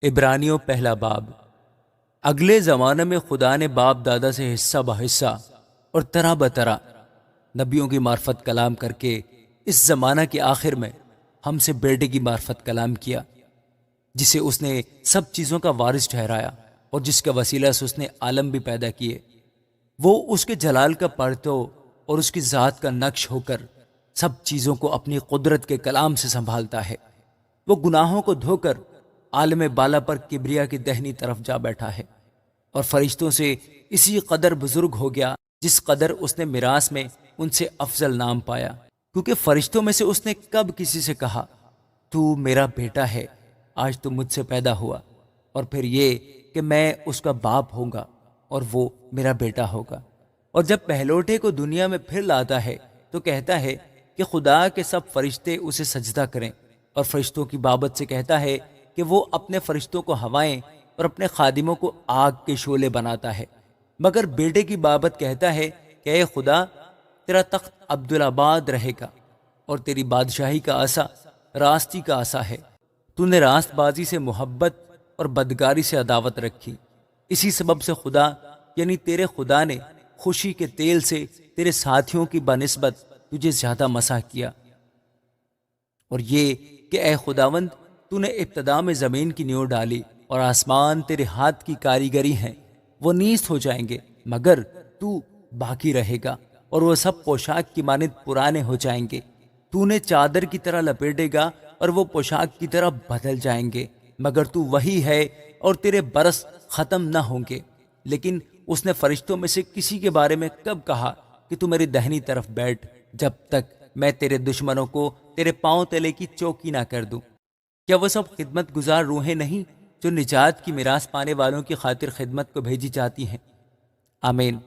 عبرانیوں پہلا باب۔ اگلے زمانے میں خدا نے باپ دادا سے حصہ بحصہ اور طرح بطرح نبیوں کی معرفت کلام کر کے اس زمانہ کے آخر میں ہم سے بیٹے کی معرفت کلام کیا، جسے اس نے سب چیزوں کا وارث ٹھہرایا اور جس کا وسیلہ سے اس نے عالم بھی پیدا کیے۔ وہ اس کے جلال کا پرتو اور اس کی ذات کا نقش ہو کر سب چیزوں کو اپنی قدرت کے کلام سے سنبھالتا ہے۔ وہ گناہوں کو دھو کر عالم بالا پر کبریا کی دہنی طرف جا بیٹھا ہے، اور فرشتوں سے اسی قدر بزرگ ہو گیا جس قدر اس نے میراث میں ان سے افضل نام پایا، کیونکہ فرشتوں میں سے اس نے کب کسی سے کہا تو میرا بیٹا ہے، آج تو مجھ سے پیدا ہوا، اور پھر یہ کہ میں اس کا باپ ہوں گا اور وہ میرا بیٹا ہوگا۔ اور جب پہلوٹے کو دنیا میں پھر لاتا ہے تو کہتا ہے کہ خدا کے سب فرشتے اسے سجدہ کریں، اور فرشتوں کی بابت سے کہتا ہے کہ وہ اپنے فرشتوں کو ہوائیں اور اپنے خادموں کو آگ کے شعلے بناتا ہے۔ مگر بیٹے کی بابت کہتا ہے کہ اے خدا، تیرا تخت عبدالآباد رہے گا اور تیری بادشاہی کا عصا راستی کا عصا ہے۔ تو نے راست بازی سے محبت اور بدکاری سے عداوت رکھی، اسی سبب سے خدا یعنی تیرے خدا نے خوشی کے تیل سے تیرے ساتھیوں کی بنسبت تجھے زیادہ مسح کیا۔ اور یہ کہ اے خداوند، تو نے ابتدا میں زمین کی نیو ڈالی، اور آسمان تیرے ہاتھ کی کاریگری ہیں، وہ نیست ہو جائیں گے مگر تو باقی رہے گا، اور وہ سب پوشاک کی مانند پرانے ہو جائیں گے۔ تو نے چادر کی طرح لپیٹے گا اور وہ پوشاک کی طرح بدل جائیں گے، مگر تو وہی ہے اور تیرے برس ختم نہ ہوں گے۔ لیکن اس نے فرشتوں میں سے کسی کے بارے میں کب کہا کہ تو میری دہنی طرف بیٹھ، جب تک میں تیرے دشمنوں کو تیرے پاؤں تلے کی چوکی نہ کر دوں؟ کیا وہ سب خدمت گزار روحیں نہیں جو نجات کی میراث پانے والوں کی خاطر خدمت کو بھیجی جاتی ہیں؟ آمین۔